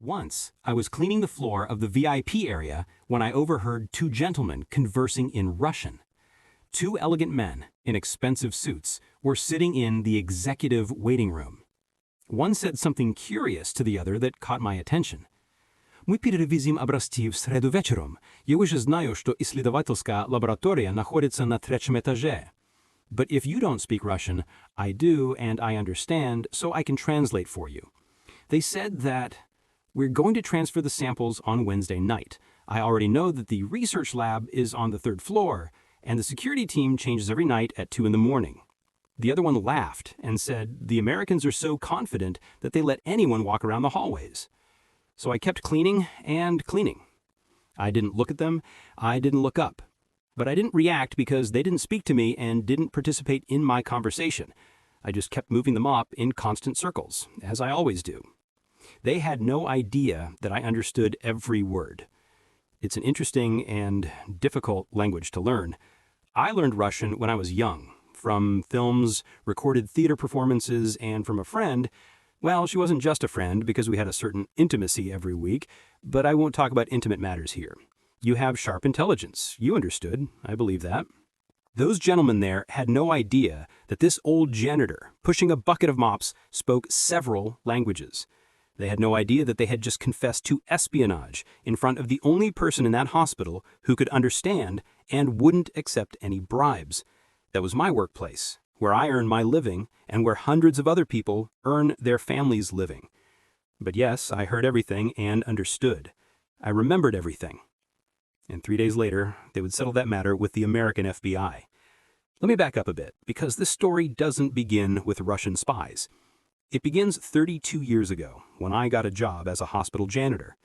Once, I was cleaning the floor of the VIP area when I overheard two gentlemen conversing in Russian. Two elegant men, in expensive suits, were sitting in the executive waiting room. One said something curious to the other that caught my attention. «Мы перевезем образцы в среду вечером. Я уже знаю, что исследовательская лаборатория находится на третьем этаже. But if you don't speak Russian, I do and I understand, so I can translate for you. They said that we're going to transfer the samples on Wednesday night. I already know that the research lab is on the third floor, and the security team changes every night at 2 in the morning. The other one laughed and said the Americans are so confident that they let anyone walk around the hallways. So I kept cleaning and cleaning. I didn't look at them, I didn't look up. But I didn't react because they didn't speak to me and didn't participate in my conversation. I just kept moving the mop in constant circles, as I always do. They had no idea that I understood every word. It's an interesting and difficult language to learn. I learned Russian when I was young, from films, recorded theater performances, and from a friend. Well, she wasn't just a friend because we had a certain intimacy every week, but I won't talk about intimate matters here. You have sharp intelligence. You understood. I believe that. Those gentlemen there had no idea that this old janitor, pushing a bucket of mops, spoke several languages. They had no idea that they had just confessed to espionage in front of the only person in that hospital who could understand and wouldn't accept any bribes. That was my workplace, where I earn my living and where hundreds of other people earn their families' living. But yes, I heard everything and understood. I remembered everything. And 3 days later, they would settle that matter with the American FBI. Let me back up a bit, because this story doesn't begin with Russian spies. It begins 32 years ago, when I got a job as a hospital janitor,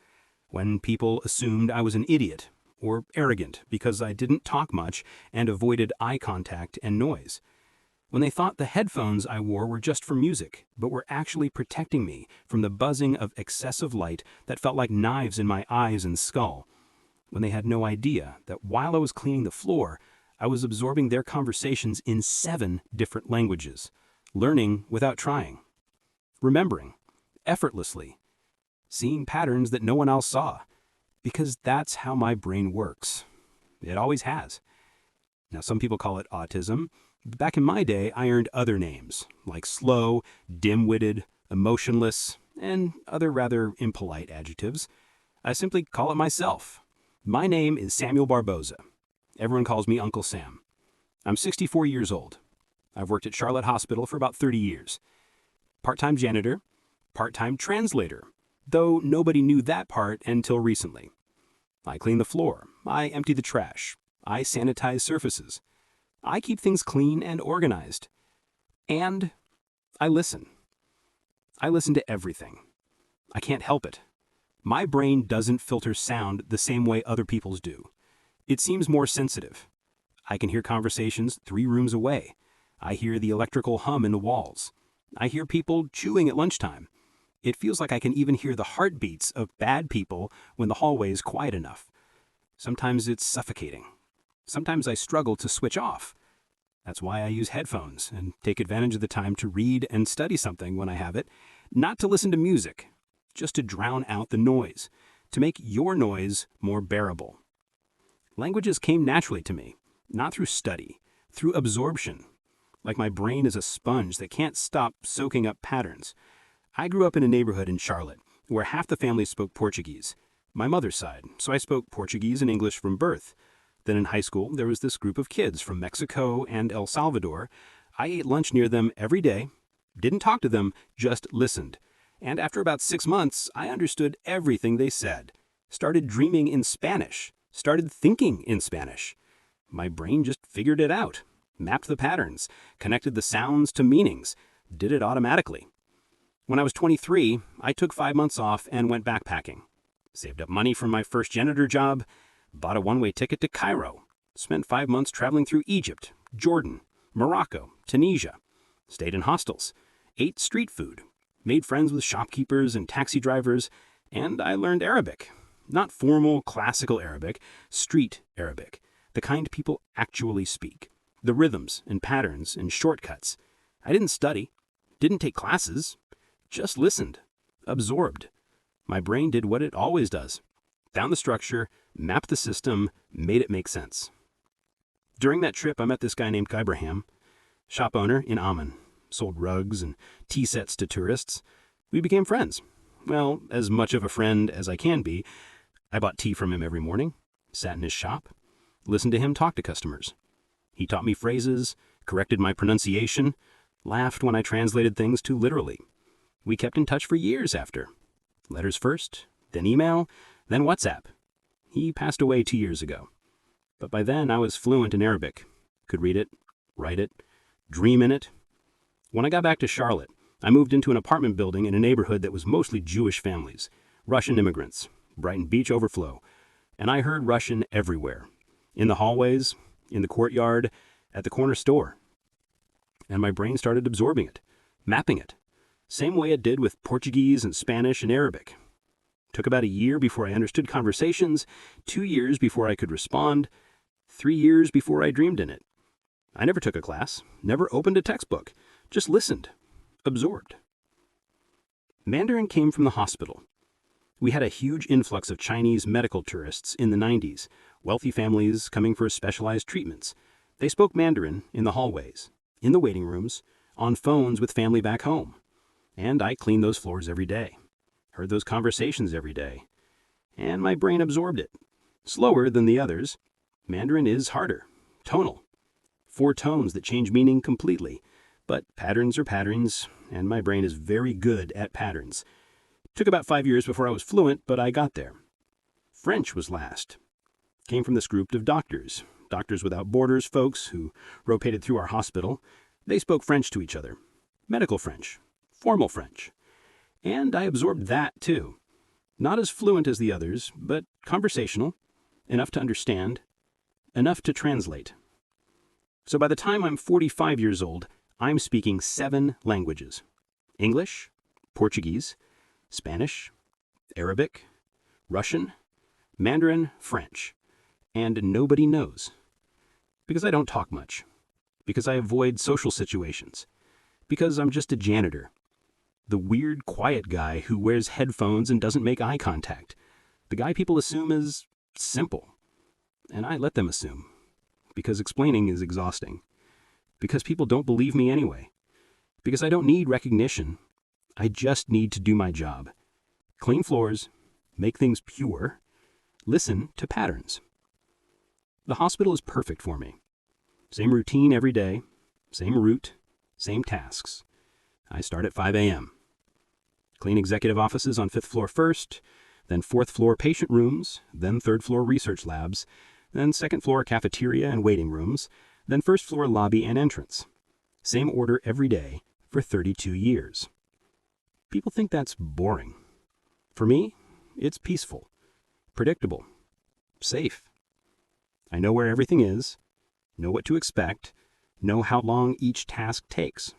when people assumed I was an idiot or arrogant because I didn't talk much and avoided eye contact and noise. When they thought the headphones I wore were just for music, but were actually protecting me from the buzzing of excessive light that felt like knives in my eyes and skull. When they had no idea that while I was cleaning the floor, I was absorbing their conversations in 7 different languages, learning without trying. Remembering, effortlessly, seeing patterns that no one else saw, because that's how my brain works. It always has. Now, some people call it autism. Back in my day, I earned other names, like slow, dim-witted, emotionless, and other rather impolite adjectives. I simply call it myself. My name is Samuel Barbosa. Everyone calls me Uncle Sam. I'm 64 years old. I've worked at Charlotte Hospital for about 30 years. Part-time janitor, part-time translator, though nobody knew that part until recently. I clean the floor, I empty the trash, I sanitize surfaces. I keep things clean and organized. And I listen. I listen to everything. I can't help it. My brain doesn't filter sound the same way other people's do. It seems more sensitive. I can hear conversations 3 rooms away. I hear the electrical hum in the walls. I hear people chewing at lunchtime. It feels like I can even hear the heartbeats of bad people when the hallway is quiet enough. Sometimes it's suffocating. Sometimes I struggle to switch off. That's why I use headphones and take advantage of the time to read and study something when I have it, not to listen to music, just to drown out the noise, to make your noise more bearable. Languages came naturally to me, not through study, through absorption. Like my brain is a sponge that can't stop soaking up patterns. I grew up in a neighborhood in Charlotte where half the family spoke Portuguese, my mother's side, so I spoke Portuguese and English from birth. Then in high school, there was this group of kids from Mexico and El Salvador. I ate lunch near them every day, didn't talk to them, just listened. And after about 6 months, I understood everything they said, started dreaming in Spanish, started thinking in Spanish. My brain just figured it out. Mapped the patterns, connected the sounds to meanings, did it automatically. When I was 23, I took 5 months off and went backpacking. Saved up money from my first janitor job, bought a one-way ticket to Cairo, spent 5 months traveling through Egypt, Jordan, Morocco, Tunisia, stayed in hostels, ate street food, made friends with shopkeepers and taxi drivers, and I learned Arabic. Not formal, classical Arabic, street Arabic, the kind people actually speak. The rhythms and patterns and shortcuts. I didn't study, didn't take classes, just listened, absorbed. My brain did what it always does. Found the structure, mapped the system, made it make sense. During that trip, I met this guy named Ibrahim, shop owner in Amman, sold rugs and tea sets to tourists. We became friends. Well, as much of a friend as I can be. I bought tea from him every morning, sat in his shop, listened to him talk to customers. He taught me phrases, corrected my pronunciation, laughed when I translated things too literally. We kept in touch for years after. Letters first, then email, then WhatsApp. He passed away 2 years ago. But by then I was fluent in Arabic, could read it, write it, dream in it. When I got back to Charlotte, I moved into an apartment building in a neighborhood that was mostly Jewish families, Russian immigrants, Brighton Beach overflow, and I heard Russian everywhere. In the hallways, in the courtyard, at the corner store. And my brain started absorbing it, mapping it, same way it did with Portuguese and Spanish and Arabic. Took about a year before I understood conversations, 2 years before I could respond, 3 years before I dreamed in it. I never took a class, never opened a textbook, just listened, absorbed. Mandarin came from the hospital. We had a huge influx of Chinese medical tourists in the 90s, wealthy families coming for specialized treatments. They spoke Mandarin in the hallways, in the waiting rooms, on phones with family back home. And I cleaned those floors every day, heard those conversations every day. And my brain absorbed it. Slower than the others. Mandarin is harder, tonal. 4 tones that change meaning completely. But patterns are patterns, and my brain is very good at patterns. Took about 5 years before I was fluent, but I got there. French was last. Came from this group of doctors, Doctors Without Borders folks who rotated through our hospital. They spoke French to each other. Medical French, formal French. And I absorbed that too. Not as fluent as the others, but conversational, enough to understand, enough to translate. So by the time I'm 45 years old, I'm speaking 7 languages. English, Portuguese, Spanish, Arabic, Russian, Mandarin, French. And nobody knows. Because I don't talk much. Because I avoid social situations. Because I'm just a janitor. The weird, quiet guy who wears headphones and doesn't make eye contact. The guy people assume is simple. And I let them assume. Because explaining is exhausting. Because people don't believe me anyway. Because I don't need recognition. I just need to do my job. Clean floors, make things pure, listen to patterns. The hospital is perfect for me. Same routine every day, same route, same tasks. I start at 5 a.m. Clean executive offices on 5th floor first, then 4th floor patient rooms, then 3rd floor research labs, then 2nd floor cafeteria and waiting rooms, then 1st floor lobby and entrance. Same order every day for 32 years. People think that's boring. For me, it's peaceful, predictable, safe. I know where everything is, know what to expect, know how long each task takes.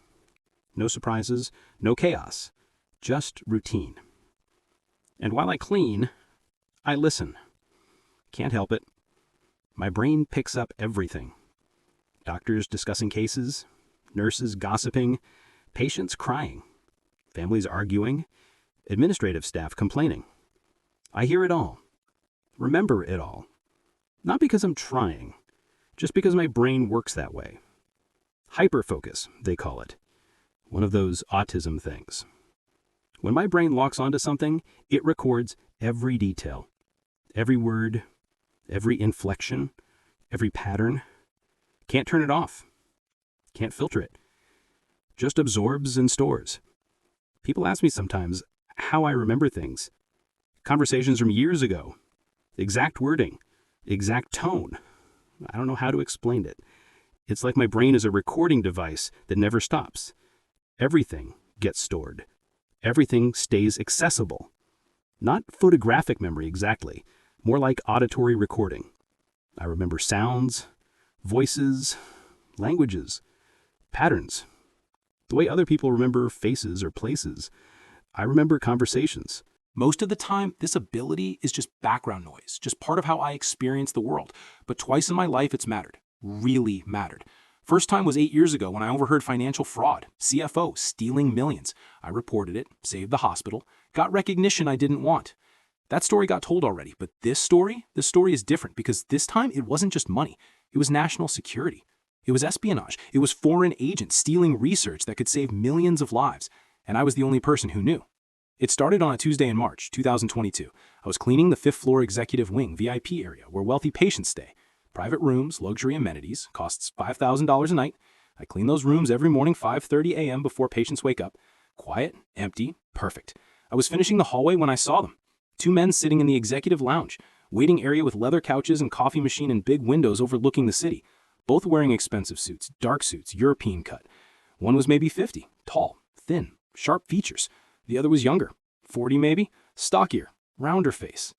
No surprises, no chaos, just routine. And while I clean, I listen. Can't help it. My brain picks up everything. Doctors discussing cases, nurses gossiping, patients crying, families arguing, administrative staff complaining. I hear it all, remember it all. Not because I'm trying, just because my brain works that way. Hyperfocus, they call it. One of those autism things. When my brain locks onto something, it records every detail, every word, every inflection, every pattern. Can't turn it off. Can't filter it. Just absorbs and stores. People ask me sometimes how I remember things. Conversations from years ago. Exact wording. Exact tone. I don't know how to explain it. It's like my brain is a recording device that never stops. Everything gets stored. Everything stays accessible. Not photographic memory exactly, more like auditory recording. I remember sounds, voices, languages, patterns. The way other people remember faces or places. I remember conversations. Most of the time, this ability is just background noise, just part of how I experience the world. But twice in my life, it's mattered, really mattered. First time was 8 years ago when I overheard financial fraud, CFO stealing millions. I reported it, saved the hospital, got recognition I didn't want. That story got told already, but this story is different because this time it wasn't just money. It was national security. It was espionage. It was foreign agents stealing research that could save millions of lives, and I was the only person who knew. It started on a Tuesday in March 2022. I was cleaning the 5th floor executive wing VIP area where wealthy patients stay. Private rooms, luxury amenities, costs $5,000 a night. I clean those rooms every morning 5:30 a.m. before patients wake up. Quiet, empty, perfect. I was finishing the hallway when I saw them. 2 men sitting in the executive lounge, waiting area with leather couches and coffee machine and big windows overlooking the city. Both wearing expensive suits, dark suits, European cut. One was maybe 50, tall, thin, sharp features. The other was younger, 40 maybe, stockier, rounder face.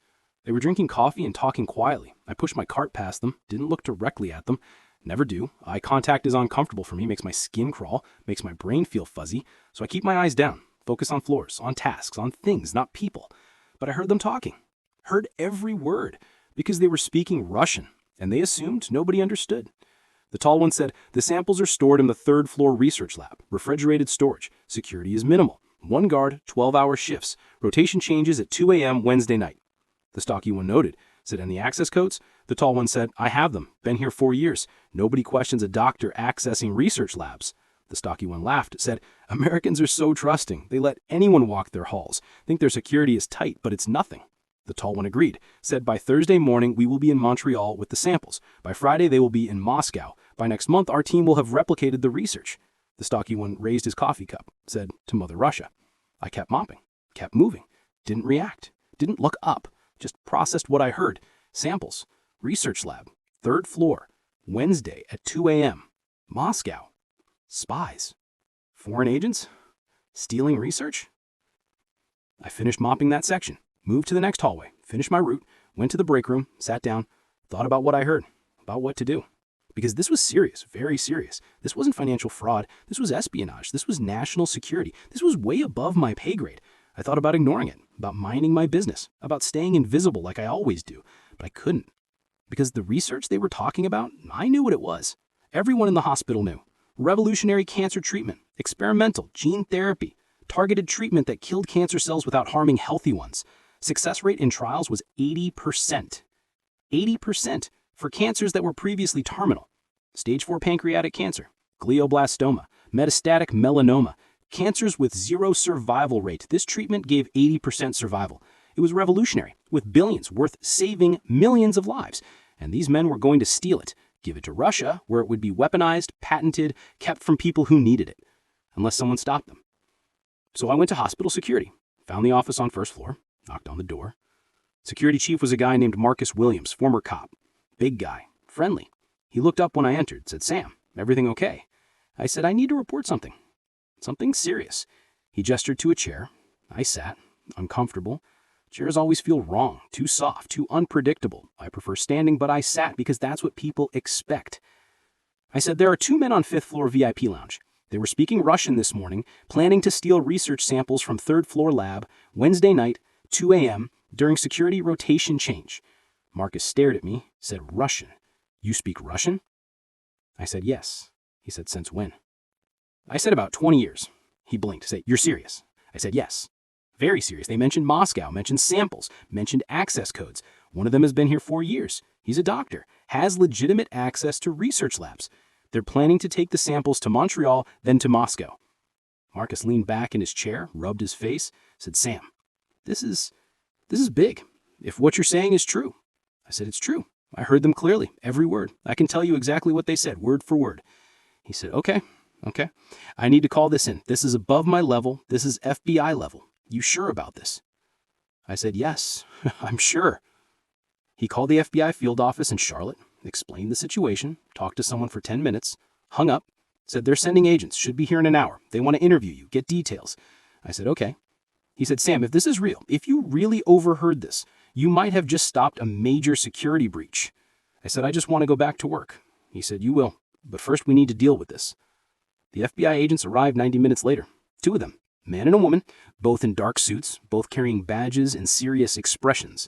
They were drinking coffee and talking quietly. I pushed my cart past them, didn't look directly at them. Never do. Eye contact is uncomfortable for me, makes my skin crawl, makes my brain feel fuzzy. So I keep my eyes down, focus on floors, on tasks, on things, not people. But I heard them talking. Heard every word, because they were speaking Russian, and they assumed nobody understood. The tall one said, "The samples are stored in the 3rd floor research lab, refrigerated storage. Security is minimal. 1 guard, 12-hour shifts. Rotation changes at 2 a.m. Wednesday night." The stocky one noted, said, "And the access codes?" The tall one said, "I have them. Been here 4 years. Nobody questions a doctor accessing research labs." The stocky one laughed, said, "Americans are so trusting. They let anyone walk their halls. Think their security is tight, but it's nothing." The tall one agreed, said, "By Thursday morning, we will be in Montreal with the samples. By Friday, they will be in Moscow. By next month, our team will have replicated the research." The stocky one raised his coffee cup, said, "To Mother Russia." I kept mopping, kept moving, didn't react, didn't look up, just processed what I heard. Samples, research lab, 3rd floor, Wednesday at 2 a.m. Moscow. Spies. Foreign agents? Stealing research? I finished mopping that section, moved to the next hallway, finished my route, went to the break room, sat down, thought about what I heard, about what to do. Because this was serious, very serious. This wasn't financial fraud. This was espionage. This was national security. This was way above my pay grade. I thought about ignoring it, about minding my business, about staying invisible like I always do. But I couldn't. Because the research they were talking about, I knew what it was. Everyone in the hospital knew. Revolutionary cancer treatment, experimental, gene therapy, targeted treatment that killed cancer cells without harming healthy ones. Success rate in trials was 80%. 80% for cancers that were previously terminal. Stage 4 pancreatic cancer, glioblastoma, metastatic melanoma, cancers with 0 survival rate. This treatment gave 80% survival. It was revolutionary, with billions worth saving millions of lives. And these men were going to steal it, give it to Russia, where it would be weaponized, patented, kept from people who needed it, unless someone stopped them. So I went to hospital security, found the office on 1st floor, knocked on the door. Security chief was a guy named Marcus Williams, former cop. Big guy, friendly. He looked up when I entered, said, "Sam, everything okay?" I said, "I need to report something. Something serious." He gestured to a chair. I sat, uncomfortable. Chairs always feel wrong, too soft, too unpredictable. I prefer standing, but I sat because that's what people expect. I said, "There are 2 men on 5th floor VIP lounge. They were speaking Russian this morning, planning to steal research samples from 3rd floor lab, Wednesday night, 2 a.m., during security rotation change." Marcus stared at me, said, "Russian. You speak Russian?" I said, "Yes." He said, "Since when?" I said, "About 20 years. He blinked, said, "You're serious?" I said, "Yes. Very serious. They mentioned Moscow, mentioned samples, mentioned access codes. One of them has been here 4 years. He's a doctor, has legitimate access to research labs. They're planning to take the samples to Montreal, then to Moscow." Marcus leaned back in his chair, rubbed his face, said, "Sam, this is big. If what you're saying is true." I said, "It's true. I heard them clearly, every word. I can tell you exactly what they said, word for word." He said, Okay. I need to call this in. This is above my level. This is FBI level. You sure about this?" I said, "Yes, I'm sure." He called the FBI field office in Charlotte, explained the situation, talked to someone for 10 minutes, hung up, said, "They're sending agents, should be here in an hour. They want to interview you, get details." I said, "Okay." He said, "Sam, if this is real, if you really overheard this, you might have just stopped a major security breach." I said, "I just want to go back to work." He said, "You will, but first we need to deal with this." The FBI agents arrived 90 minutes later. 2 of them, man and a woman, both in dark suits, both carrying badges and serious expressions.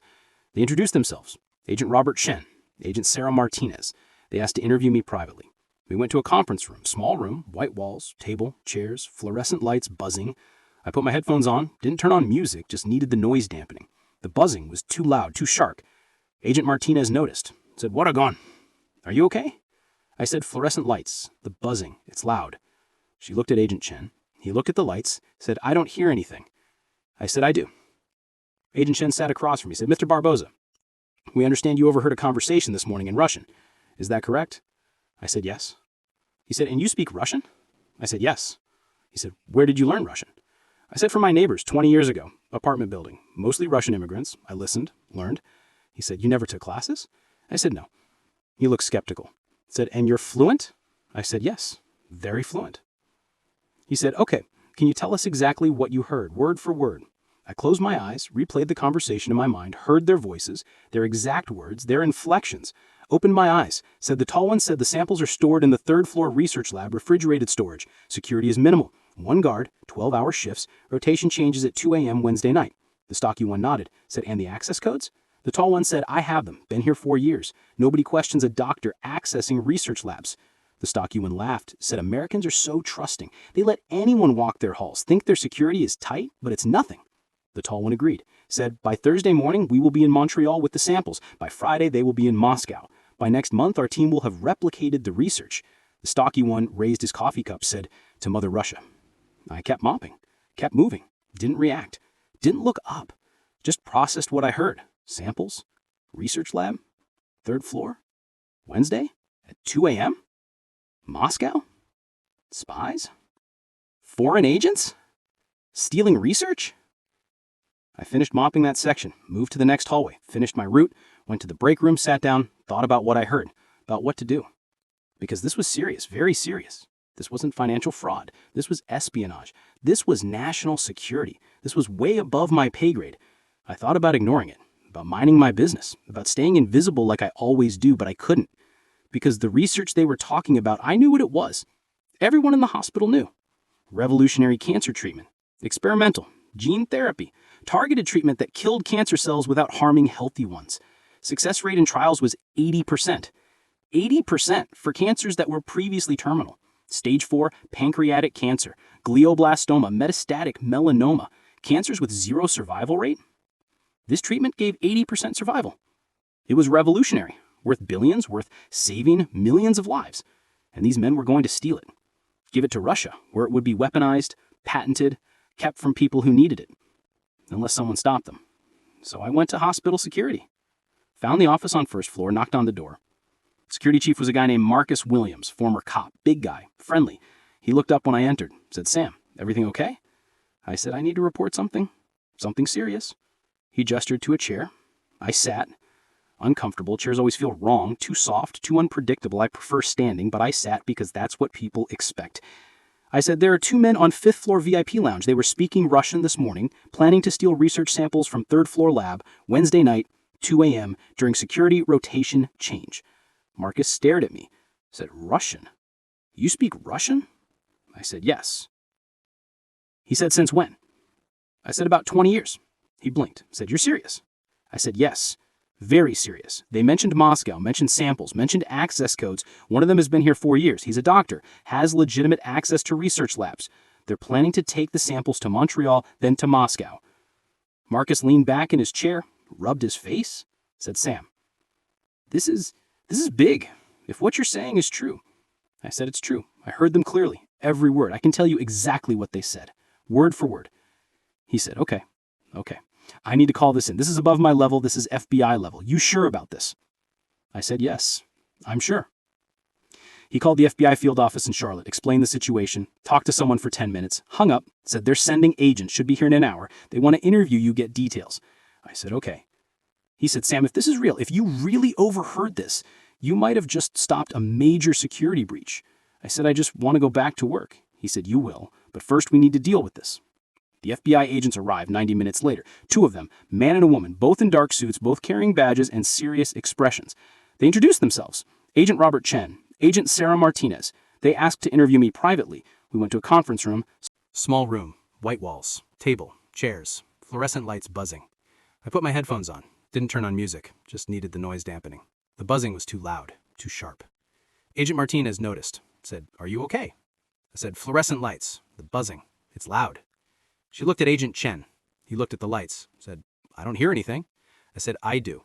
They introduced themselves. Agent Robert Shen, Agent Sarah Martinez. They asked to interview me privately. We went to a conference room, small room, white walls, table, chairs, fluorescent lights buzzing. I put my headphones on, didn't turn on music, just needed the noise dampening. The buzzing was too loud, too sharp. Agent Martinez noticed, said, "What a gone? Are you okay?" I said, "Fluorescent lights, the buzzing, it's loud." She looked at Agent Chen. He looked at the lights, said, "I don't hear anything." I said, "I do." Agent Chen sat across from me, said, "Mr. Barbosa, we understand you overheard a conversation this morning in Russian. Is that correct?" I said, "Yes." He said, "And you speak Russian?" I said, "Yes." He said, "Where did you learn Russian?" I said, "From my neighbors 20 years ago, apartment building, mostly Russian immigrants." I listened, learned. He said, "You never took classes?" I said, "No." He looked skeptical. He said, "And you're fluent?" I said, "Yes, very fluent." He said, "Okay, can you tell us exactly what you heard, word for word?" I closed my eyes, replayed the conversation in my mind, heard their voices, their exact words, their inflections, opened my eyes, said the tall one said the samples are stored in the third floor research lab, refrigerated storage. Security is minimal. 1 guard, 12-hour shifts, rotation changes at 2 a.m. Wednesday night. The stocky one nodded, said, "And the access codes?" The tall one said, "I have them, been here 4 years. Nobody questions a doctor accessing research labs." The stocky one laughed, said, "Americans are so trusting. They let anyone walk their halls, think their security is tight, but it's nothing." The tall one agreed, said, "By Thursday morning, we will be in Montreal with the samples. By Friday, they will be in Moscow. By next month, our team will have replicated the research." The stocky one raised his coffee cup, said, "To Mother Russia." I kept mopping, kept moving, didn't react, didn't look up, just processed what I heard. Samples, research lab, third floor, Wednesday at 2 a.m., Moscow, spies, foreign agents, stealing research. I finished mopping that section, moved to the next hallway, finished my route, went to the break room, sat down, thought about what I heard, about what to do. Because this was serious, very serious. This wasn't financial fraud. This was espionage. This was national security. This was way above my pay grade. I thought about ignoring it, about minding my business, about staying invisible like I always do, but I couldn't. Because the research they were talking about, I knew what it was. Everyone in the hospital knew. Revolutionary cancer treatment, experimental, gene therapy, targeted treatment that killed cancer cells without harming healthy ones. Success rate in trials was 80%. 80% for cancers that were previously terminal. Stage 4 pancreatic cancer, glioblastoma, metastatic melanoma, cancers with 0 survival rate. This treatment gave 80% survival. It was revolutionary, worth billions, worth saving millions of lives. And these men were going to steal it. Give it to Russia, where it would be weaponized, patented, kept from people who needed it. Unless someone stopped them. So I went to hospital security. Found the office on first floor, knocked on the door. Security chief was a guy named Marcus Williams, former cop, big guy, friendly. He looked up when I entered, said, "Sam, everything okay?" I said, "I need to report something serious." He gestured to a chair. I sat. Uncomfortable, chairs always feel wrong, too soft, too unpredictable. I prefer standing, but I sat because that's what people expect. I said, "There are 2 men on 5th floor VIP lounge. They were speaking Russian this morning, planning to steal research samples from 3rd floor lab, Wednesday night, 2 a.m., during security rotation change." Marcus stared at me, said, "Russian? You speak Russian?" I said, "Yes." He said, "Since when?" I said, "About 20 years. He blinked, said, "You're serious?" I said, "Yes, very serious. They mentioned Moscow, mentioned samples, mentioned access codes. One of them has been here 4 years. He's a doctor, has legitimate access to research labs. They're planning to take the samples to Montreal, then to Moscow." Marcus leaned back in his chair, rubbed his face, said, "Sam, this is big. If what you're saying is true." I said, "It's true. I heard them clearly, every word. I can tell you exactly what they said, word for word." He said, Okay. I need to call this in. This is above my level. This is FBI level. You sure about this?" I said, "Yes, I'm sure." He called the FBI field office in Charlotte, explained the situation, talked to someone for 10 minutes, hung up, said, "They're sending agents, should be here in an hour. They want to interview you, get details." I said, "Okay." He said, "Sam, if this is real, if you really overheard this, you might have just stopped a major security breach." I said, "I just want to go back to work." He said, "You will, but first we need to deal with this." The FBI agents arrived 90 minutes later. 2 of them, man and a woman, both in dark suits, both carrying badges and serious expressions. They introduced themselves. Agent Robert Chen, Agent Sarah Martinez. They asked to interview me privately. We went to a conference room. Small room, white walls, table, chairs, fluorescent lights buzzing. I put my headphones on, didn't turn on music, just needed the noise dampening. The buzzing was too loud, too sharp. Agent Martinez noticed, said, "Are you okay?" I said, "Fluorescent lights, the buzzing, it's loud." She looked at Agent Chen. He looked at the lights, said, "I don't hear anything." I said, "I do."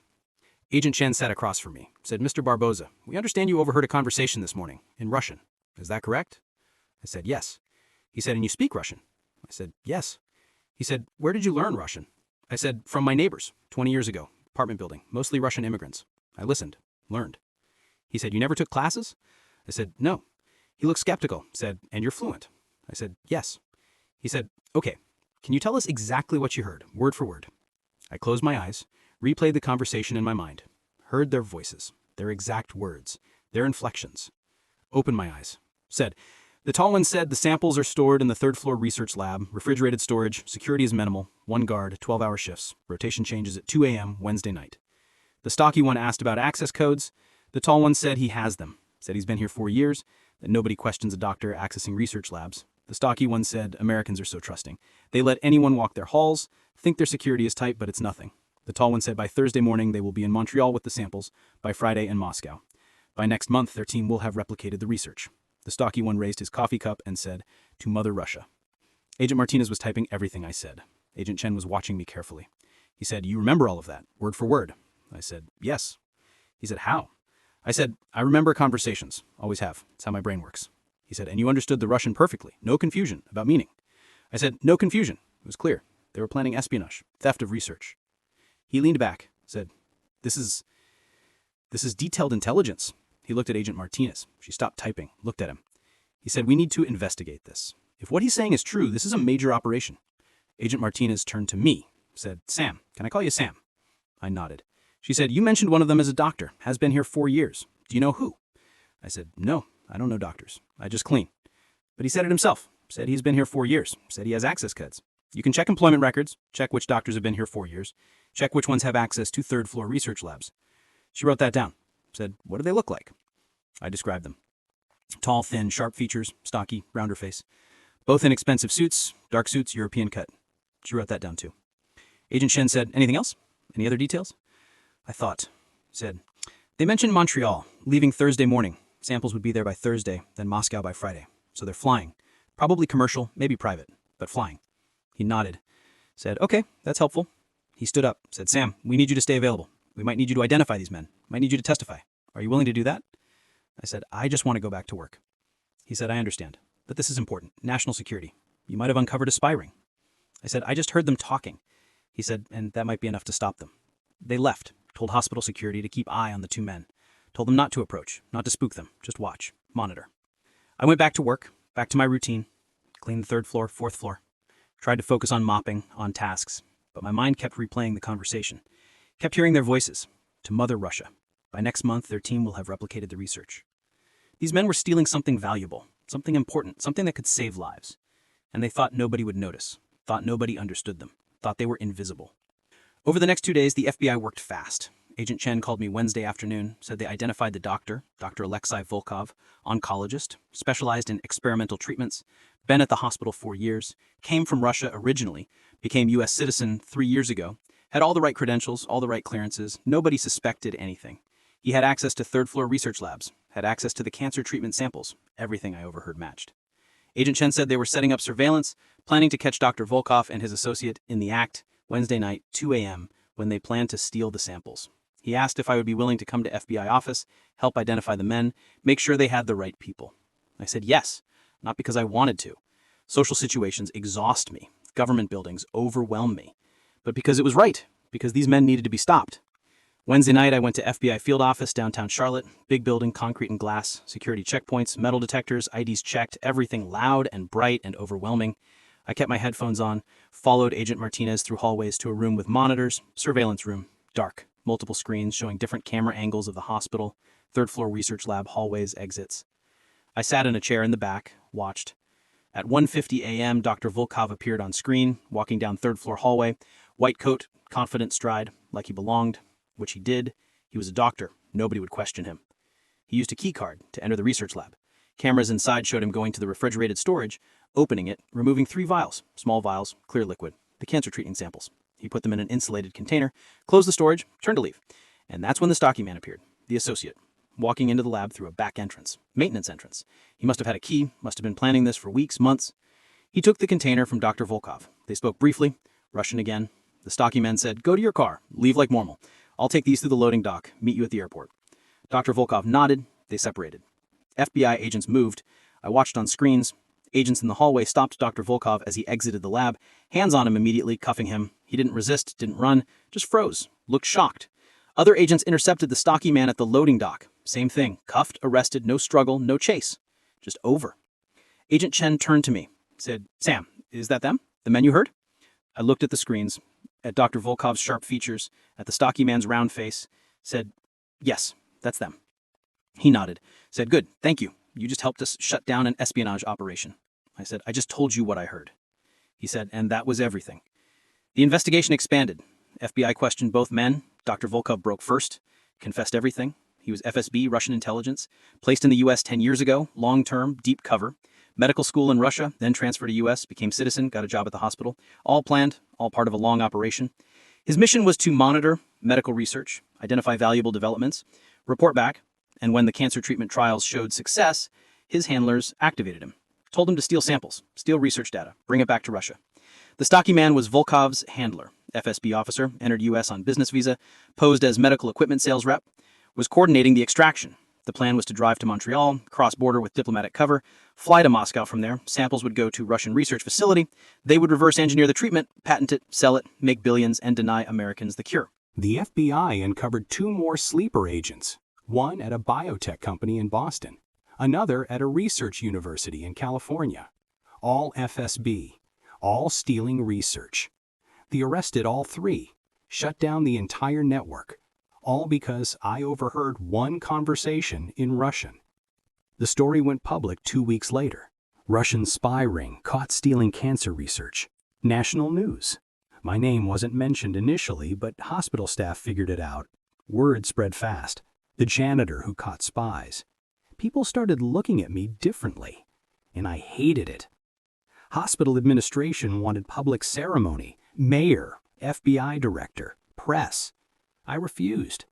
Agent Chen sat across from me, said, "Mr. Barbosa, we understand you overheard a conversation this morning in Russian. Is that correct?" I said, "Yes." He said, "And you speak Russian?" I said, "Yes." He said, "Where did you learn Russian?" I said, "From my neighbors, 20 years ago, apartment building, mostly Russian immigrants." I listened, learned. He said, "You never took classes?" I said, "No." He looked skeptical, said, "And you're fluent?" I said, "Yes." He said, "Okay, can you tell us exactly what you heard, word for word?" I closed my eyes, replayed the conversation in my mind, heard their voices, their exact words, their inflections. Opened my eyes, said, "The tall one said the samples are stored in the third floor research lab, refrigerated storage, security is minimal, 1 guard, 12-hour shifts, rotation changes at 2 a.m. Wednesday night." The stocky one asked about access codes. The tall one said he has them, said he's been here 4 years, that nobody questions a doctor accessing research labs. The stocky one said Americans are so trusting. They let anyone walk their halls, think their security is tight, but it's nothing. The tall one said by Thursday morning they will be in Montreal with the samples, by Friday in Moscow. By next month their team will have replicated the research. The stocky one raised his coffee cup and said, "To Mother Russia." Agent Martinez was typing everything I said. Agent Chen was watching me carefully. He said, "You remember all of that, word for word?" I said, "Yes." He said, "How?" I said, "I remember conversations. Always have. It's how my brain works." He said, "And you understood the Russian perfectly. No confusion about meaning." I said, "No confusion. It was clear. They were planning espionage, theft of research." He leaned back, said, This is detailed intelligence." He looked at Agent Martinez. She stopped typing, looked at him. He said, "We need to investigate this. If what he's saying is true, this is a major operation." Agent Martinez turned to me, said, "Sam, can I call you Sam?" I nodded. She said, "You mentioned one of them as a doctor, has been here 4 years. Do you know who?" I said, "No, I don't know doctors. I just clean." But he said it himself, said he's been here 4 years, said he has access codes. You can check employment records, check which doctors have been here 4 years, check which ones have access to third floor research labs. She wrote that down, said, "What do they look like?" I described them. Tall, thin, sharp features, stocky, rounder face. Both in expensive suits, dark suits, European cut. She wrote that down too. Agent Shen said, "Anything else? Any other details?" I thought. Said, "They mentioned Montreal, leaving Thursday morning. Samples would be there by Thursday, then Moscow by Friday. So they're flying. Probably commercial, maybe private, but flying." He nodded. Said, "Okay, that's helpful." He stood up, said, "Sam, we need you to stay available. We might need you to identify these men. Might need you to testify. Are you willing to do that?" I said, "I just want to go back to work." He said, "I understand, but this is important. National security. You might have uncovered a spy ring." I said, "I just heard them talking." He said, "And that might be enough to stop them." They left, told hospital security to keep eye on the 2 men. Told them not to approach, not to spook them, just watch, monitor. I went back to work, back to my routine. Cleaned the 3rd floor, 4th floor. Tried to focus on mopping, on tasks, but my mind kept replaying the conversation. Kept hearing their voices. To Mother Russia. By next month, their team will have replicated the research. These men were stealing something valuable, something important, something that could save lives. And they thought nobody would notice, thought nobody understood them, thought they were invisible. Over the next 2 days, the FBI worked fast. Agent Chen called me Wednesday afternoon, said they identified the doctor, Dr. Alexei Volkov, oncologist, specialized in experimental treatments, been at the hospital 4 years, came from Russia originally, became U.S. citizen 3 years ago, had all the right credentials, all the right clearances, nobody suspected anything. He had access to 3rd floor research labs, had access to the cancer treatment samples, everything I overheard matched. Agent Chen said they were setting up surveillance, planning to catch Dr. Volkov and his associate in the act Wednesday night, 2 a.m., when they planned to steal the samples. He asked if I would be willing to come to FBI office, help identify the men, make sure they had the right people. I said yes, not because I wanted to. Social situations exhaust me, government buildings overwhelm me, but because it was right, because these men needed to be stopped. Wednesday night, I went to FBI field office, downtown Charlotte, big building, concrete and glass, security checkpoints, metal detectors, IDs checked, everything loud and bright and overwhelming. I kept my headphones on, followed Agent Martinez through hallways to a room with monitors, surveillance room, dark, multiple screens showing different camera angles of the hospital, 3rd floor research lab, hallways, exits. I sat in a chair in the back, watched. At 1:50 a.m., Dr. Volkov appeared on screen, walking down 3rd floor hallway, white coat, confident stride, like he belonged, which he did. He was a doctor. Nobody would question him. He used a key card to enter the research lab. Cameras inside showed him going to the refrigerated storage, opening it, removing 3 vials, small vials, clear liquid, the cancer treating samples. He put them in an insulated container, closed the storage, turned to leave. And that's when the stocky man appeared, the associate. walking into the lab through a back entrance, maintenance entrance. He must have had a key, must have been planning this for weeks, months. He took the container from Dr. Volkov. They spoke briefly, Russian again. The stocky man said, "Go to your car, leave like normal. I'll take these through the loading dock, meet you at the airport." Dr. Volkov nodded, they separated. FBI agents moved. I watched on screens. Agents in the hallway stopped Dr. Volkov as he exited the lab, hands on him immediately, cuffing him. He didn't resist, didn't run, just froze, looked shocked. Other agents intercepted the stocky man at the loading dock. Same thing, cuffed, arrested, no struggle, no chase. Just over. Agent Chen turned to me, said, "Sam, is that them? The men you heard?" I looked at the screens, at Dr. Volkov's sharp features, at the stocky man's round face, said, "Yes, that's them." He nodded, said, "Good, thank you. You just helped us shut down an espionage operation." I said, "I just told you what I heard." He said, "And that was everything." The investigation expanded. FBI questioned both men. Dr. Volkov broke first, confessed everything. He was FSB, Russian intelligence, placed in the U.S. 10 years ago, long-term, deep cover. Medical school in Russia, then transferred to U.S., became citizen, got a job at the hospital. All planned, all part of a long operation. His mission was to monitor medical research, identify valuable developments, report back, and when the cancer treatment trials showed success, his handlers activated him. Told him to steal samples, steal research data, bring it back to Russia. The stocky man was Volkov's handler, FSB officer, entered U.S. on business visa, posed as medical equipment sales rep, was coordinating the extraction. The plan was to drive to Montreal, cross border with diplomatic cover, fly to Moscow from there. Samples would go to Russian research facility. They would reverse engineer the treatment, patent it, sell it, make billions, and deny Americans the cure. The FBI uncovered 2 more sleeper agents, one at a biotech company in Boston, another at a research university in California. All FSB, all stealing research. They arrested all 3, shut down the entire network, all because I overheard one conversation in Russian. The story went public 2 weeks later. Russian spy ring caught stealing cancer research. National news. My name wasn't mentioned initially, but hospital staff figured it out. Word spread fast. The janitor who caught spies. People started looking at me differently, and I hated it. Hospital administration wanted public ceremony, mayor, FBI director, press. I refused.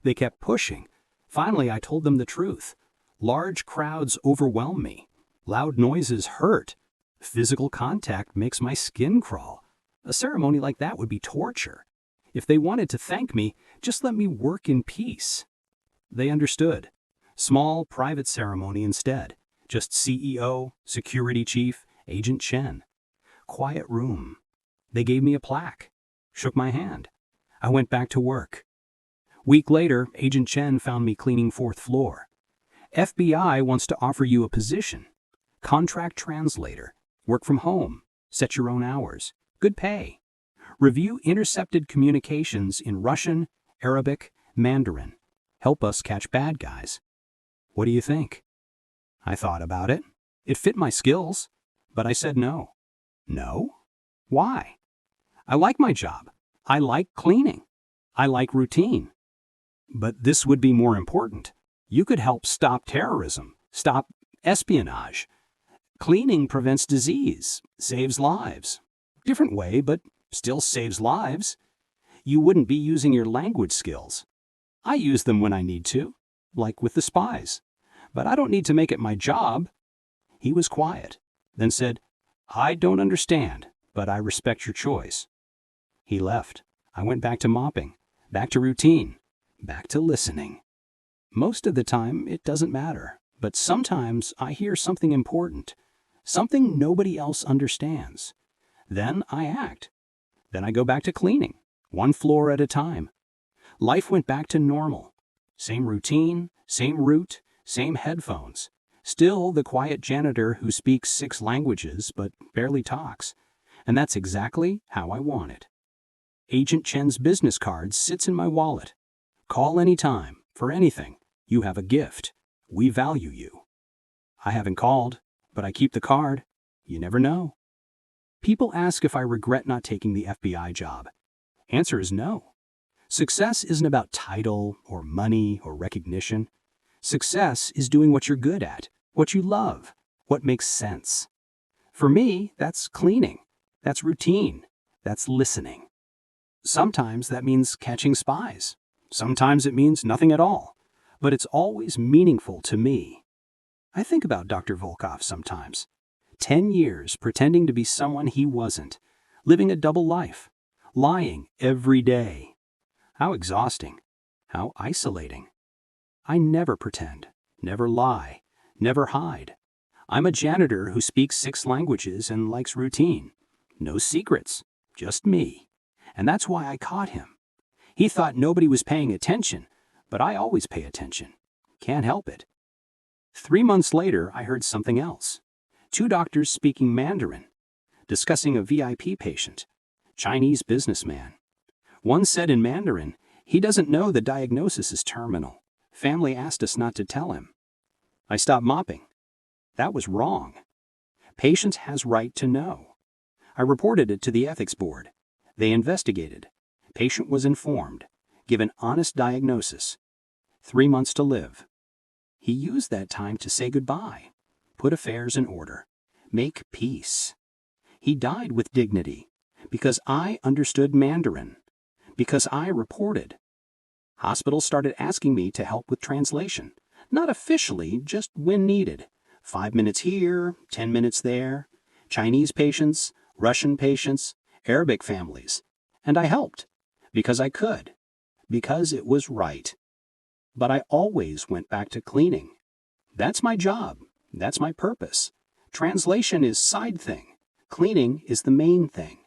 They kept pushing. Finally, I told them the truth. Large crowds overwhelm me. Loud noises hurt. Physical contact makes my skin crawl. A ceremony like that would be torture. If they wanted to thank me, just let me work in peace. They understood. Small, private ceremony instead. Just CEO, security chief, Agent Chen. Quiet room. They gave me a plaque. Shook my hand. I went back to work. Week later, Agent Chen found me cleaning 4th floor. FBI wants to offer you a position. Contract translator. Work from home. Set your own hours. Good pay. Review intercepted communications in Russian, Arabic, Mandarin. Help us catch bad guys. What do you think? I thought about it. It fit my skills, but I said no. No? Why? I like my job. I like cleaning. I like routine. But this would be more important. You could help stop terrorism, stop espionage. Cleaning prevents disease, saves lives. Different way, but still saves lives. You wouldn't be using your language skills. I use them when I need to, like with the spies. But I don't need to make it my job. He was quiet, then said, "I don't understand, but I respect your choice." He left. I went back to mopping, back to routine, back to listening. Most of the time, it doesn't matter, but sometimes I hear something important, something nobody else understands. Then I act. Then I go back to cleaning, 1 floor at a time. Life went back to normal. Same routine, same route, same headphones. Still the quiet janitor who speaks 6 languages but barely talks. And that's exactly how I want it. Agent Chen's business card sits in my wallet. Call anytime, for anything. You have a gift. We value you. I haven't called, but I keep the card. You never know. People ask if I regret not taking the FBI job. Answer is no. Success isn't about title or money or recognition. Success is doing what you're good at, what you love, what makes sense. For me, that's cleaning. That's routine. That's listening. Sometimes that means catching spies. Sometimes it means nothing at all. but it's always meaningful to me. I think about Dr. Volkov sometimes. 10 years pretending to be someone he wasn't, living a double life, lying every day. How exhausting, how isolating. I never pretend, never lie, never hide. I'm a janitor who speaks 6 languages and likes routine. No secrets, just me. And that's why I caught him. He thought nobody was paying attention, but I always pay attention. Can't help it. 3 months later, I heard something else. 2 doctors speaking Mandarin, discussing a VIP patient, Chinese businessman. One said in Mandarin, he doesn't know the diagnosis is terminal. Family asked us not to tell him. I stopped mopping. That was wrong. Patient has right to know. I reported it to the ethics board. They investigated. Patient was informed, given honest diagnosis. 3 months to live. He used that time to say goodbye, put affairs in order, make peace. He died with dignity because I understood Mandarin, because I reported. Hospitals started asking me to help with translation, not officially, just when needed. 5 minutes here, 10 minutes there. Chinese patients, Russian patients, Arabic families. And I helped, because I could, because it was right. But I always went back to cleaning. That's my job. That's my purpose. Translation is side thing. Cleaning is the main thing.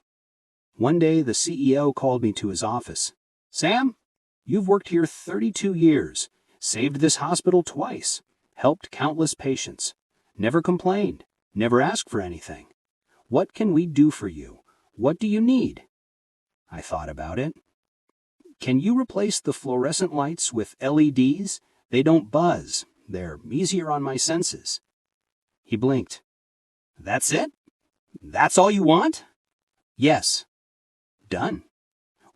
One day, the CEO called me to his office. Sam, you've worked here 32 years, saved this hospital twice, helped countless patients, never complained, never asked for anything. What can we do for you? What do you need? I thought about it. Can you replace the fluorescent lights with LEDs? They don't buzz. They're easier on my senses. He blinked. That's it? That's all you want? Yes. Done.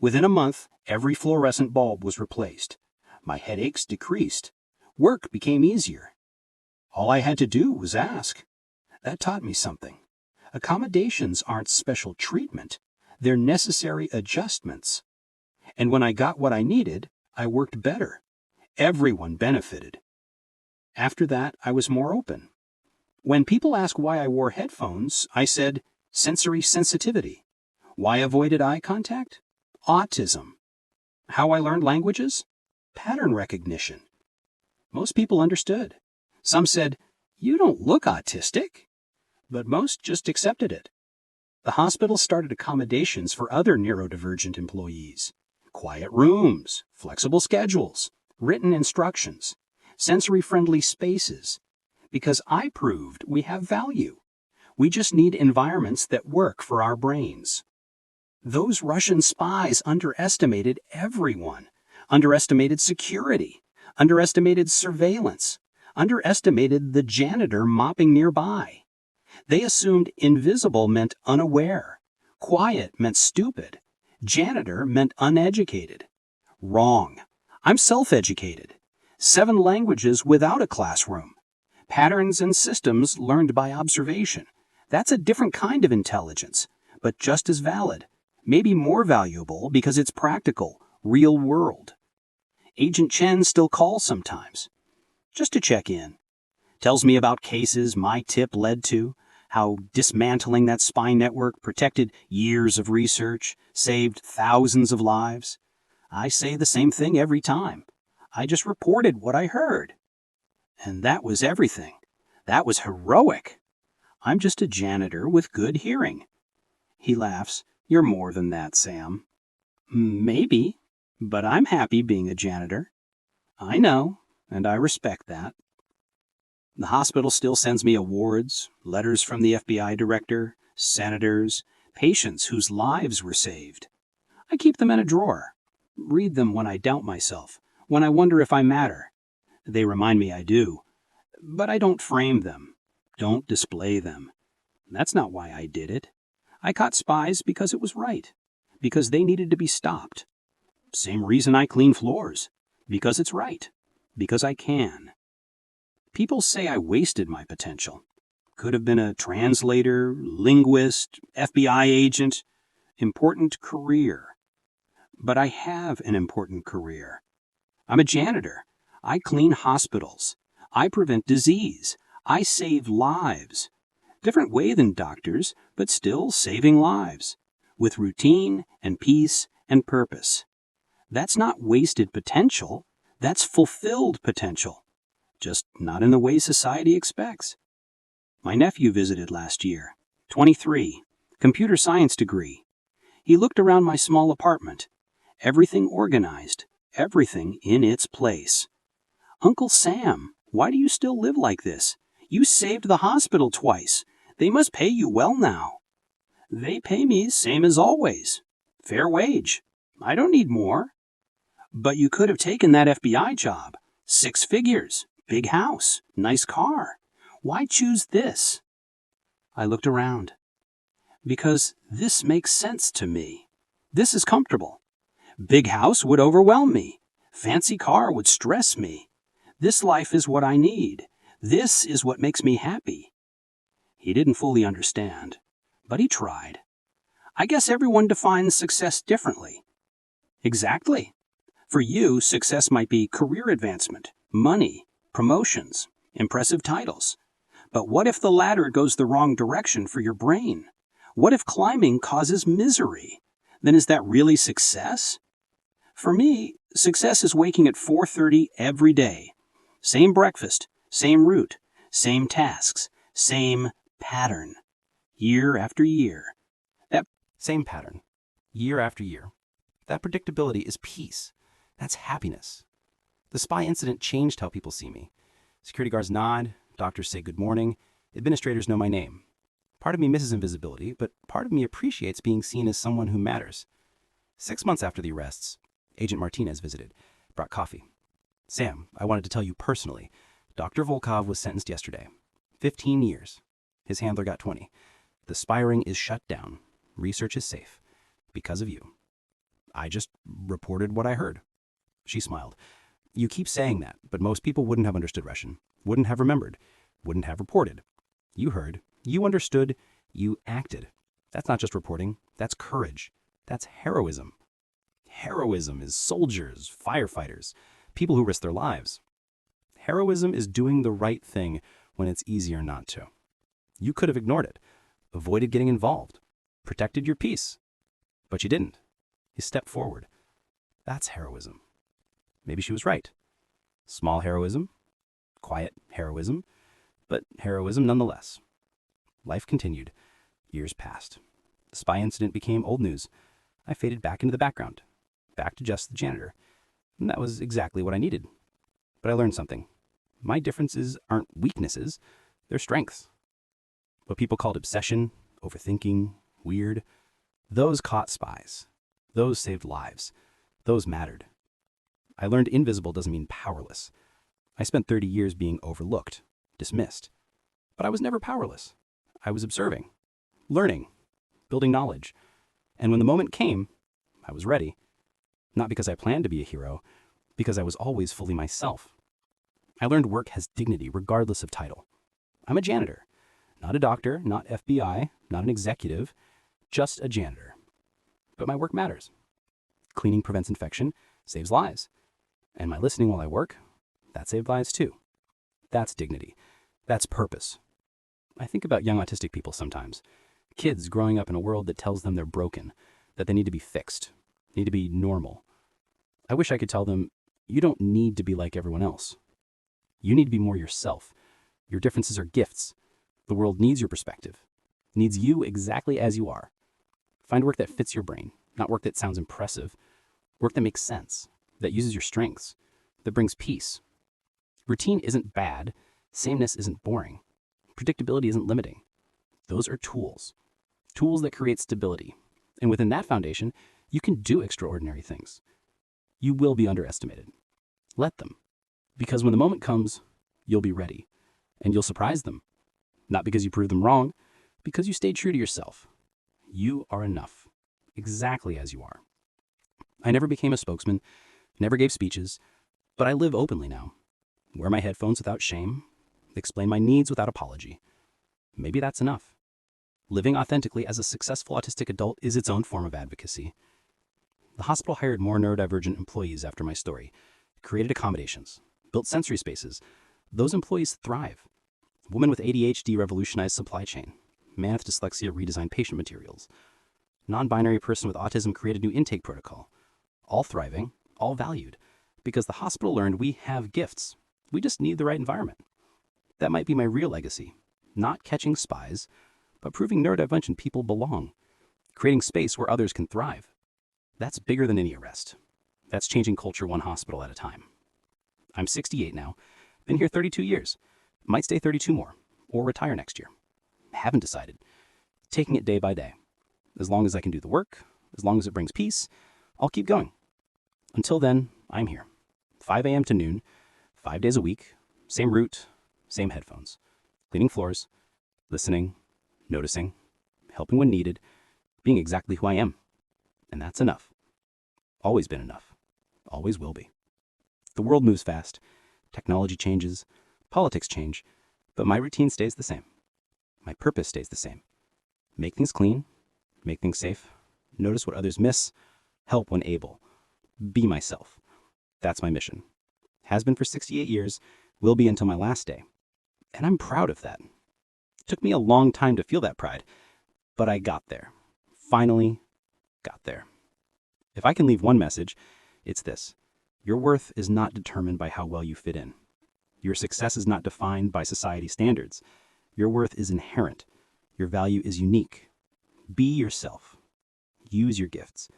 Within a month, every fluorescent bulb was replaced. My headaches decreased. Work became easier. All I had to do was ask. That taught me something. Accommodations aren't special treatment. They're necessary adjustments. And when I got what I needed, I worked better. Everyone benefited. After that, I was more open. When people ask why I wore headphones, I said, sensory sensitivity. Why avoided eye contact? Autism. How I learned languages? Pattern recognition. Most people understood. Some said, you don't look autistic. But most just accepted it. The hospital started accommodations for other neurodivergent employees. Quiet rooms, flexible schedules, written instructions, sensory-friendly spaces. Because I proved we have value. We just need environments that work for our brains. Those Russian spies underestimated everyone, underestimated security, underestimated surveillance, underestimated the janitor mopping nearby. They assumed invisible meant unaware, quiet meant stupid, janitor meant uneducated. Wrong. I'm self-educated. 7 languages without a classroom. Patterns and systems learned by observation. That's a different kind of intelligence, but just as valid. Maybe more valuable because it's practical, real world. Agent Chen still calls sometimes, just to check in. Tells me about cases my tip led to, how dismantling that spy network protected years of research, saved thousands of lives. I say the same thing every time. I just reported what I heard. And that was everything. That was heroic. I'm just a janitor with good hearing. He laughs. You're more than that, Sam. Maybe, but I'm happy being a janitor. I know, and I respect that. The hospital still sends me awards, letters from the FBI director, senators, patients whose lives were saved. I keep them in a drawer. Read them when I doubt myself, when I wonder if I matter. They remind me I do. But I don't frame them, don't display them. That's not why I did it. I caught spies because it was right, because they needed to be stopped. Same reason I clean floors, because it's right, because I can. People say I wasted my potential. Could have been a translator, linguist, FBI agent, important career. But I have an important career. I'm a janitor. I clean hospitals. I prevent disease. I save lives. Different way than doctors, but still saving lives. With routine and peace and purpose. That's not wasted potential. That's fulfilled potential. Just not in the way society expects. My nephew visited last year. 23. Computer science degree. He looked around my small apartment. Everything organized. Everything in its place. Uncle Sam, why do you still live like this? You saved the hospital twice. They must pay you well now. They pay me same as always. Fair wage. I don't need more. But you could have taken that FBI job. 6 figures. Big house. Nice car. Why choose this? I looked around. Because this makes sense to me. This is comfortable. Big house would overwhelm me. Fancy car would stress me. This life is what I need. This is what makes me happy. He didn't fully understand, but he tried. I guess everyone defines success differently. Exactly. For you, success might be career advancement, money, promotions, impressive titles. But what if the ladder goes the wrong direction for your brain? What if climbing causes misery? Then is that really success? For me, success is waking at 4:30 every day. Same breakfast, same route, same tasks, same pattern. Year after year. Same pattern, year after year. That predictability is peace. That's happiness. The spy incident changed how people see me. Security guards nod, doctors say good morning, administrators know my name. Part of me misses invisibility, but part of me appreciates being seen as someone who matters. 6 months after the arrests, Agent Martinez visited, brought coffee. Sam, I wanted to tell you personally, Dr. Volkov was sentenced yesterday. 15 years. His handler got 20. The spy ring is shut down. Research is safe. Because of you. I just reported what I heard. She smiled. You keep saying that, but most people wouldn't have understood Russian, wouldn't have remembered, wouldn't have reported. You heard, you understood, you acted. That's not just reporting, that's courage. That's heroism. Heroism is soldiers, firefighters, people who risk their lives. Heroism is doing the right thing when it's easier not to. You could have ignored it, avoided getting involved, protected your peace. But you didn't. You stepped forward. That's heroism. Maybe she was right. Small heroism, quiet heroism, but heroism nonetheless. Life continued. Years passed. The spy incident became old news. I faded back into the background, back to just the janitor. And that was exactly what I needed. But I learned something. My differences aren't weaknesses, they're strengths. What people called obsession, overthinking, weird, those caught spies. Those saved lives. Those mattered. I learned invisible doesn't mean powerless. I spent 30 years being overlooked, dismissed. But I was never powerless. I was observing, learning, building knowledge. And when the moment came, I was ready. Not because I planned to be a hero, because I was always fully myself. I learned work has dignity regardless of title. I'm a janitor, not a doctor, not FBI, not an executive, just a janitor. But my work matters. Cleaning prevents infection, saves lives. And my listening while I work, that saved lives too. That's dignity. That's purpose. I think about young autistic people sometimes. Kids growing up in a world that tells them they're broken, that they need to be fixed, need to be normal. I wish I could tell them, you don't need to be like everyone else. You need to be more yourself. Your differences are gifts. The world needs your perspective, needs you exactly as you are. Find work that fits your brain, not work that sounds impressive. Work that makes sense, that uses your strengths, that brings peace. Routine isn't bad. Sameness isn't boring. Predictability isn't limiting. Those are tools. Tools that create stability. And within that foundation, you can do extraordinary things. You will be underestimated. Let them. Because when the moment comes, you'll be ready. And you'll surprise them. Not because you proved them wrong, because you stayed true to yourself. You are enough, exactly as you are. I never became a spokesman, never gave speeches, but I live openly now. Wear my headphones without shame, explain my needs without apology. Maybe that's enough. Living authentically as a successful autistic adult is its own form of advocacy. The hospital hired more neurodivergent employees after my story, created accommodations, built sensory spaces. Those employees thrive. Woman with ADHD revolutionized supply chain. Man with dyslexia redesigned patient materials. Non-binary person with autism created new intake protocol. All thriving, all valued, because the hospital learned we have gifts. We just need the right environment. That might be my real legacy. Not catching spies, but proving neurodivergent people belong. Creating space where others can thrive. That's bigger than any arrest. That's changing culture one hospital at a time. I'm 68 now. Been here 32 years. Might stay 32 more, or retire next year. Haven't decided. Taking it day by day. As long as I can do the work, as long as it brings peace, I'll keep going. Until then, I'm here. 5 a.m. to noon, 5 days a week, same route, same headphones. Cleaning floors, listening, noticing, helping when needed, being exactly who I am. And that's enough. Always been enough. Always will be. The world moves fast. Technology changes. Politics change. But my routine stays the same. My purpose stays the same. Make things clean. Make things safe. Notice what others miss. Help when able. Be myself. That's my mission. Has been for 68 years. Will be until my last day. And I'm proud of that. It took me a long time to feel that pride. But I got there. Finally got there. If I can leave one message, it's this. Your worth is not determined by how well you fit in. Your success is not defined by society standards. Your worth is inherent. Your value is unique. Be yourself. Use your gifts.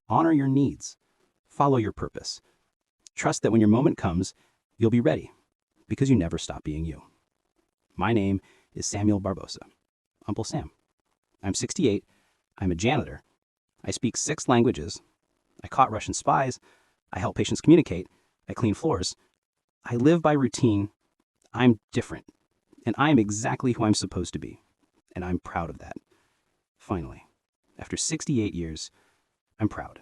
Honor your needs. Follow your purpose. Trust that when your moment comes, you'll be ready, because you never stop being you. My name is Samuel Barbosa, Uncle Sam. I'm 68. I'm a janitor. I speak 6 languages. I caught Russian spies. I help patients communicate. I clean floors. I live by routine. I'm different. And I'm exactly who I'm supposed to be. And I'm proud of that. Finally, after 68 years, I'm proud.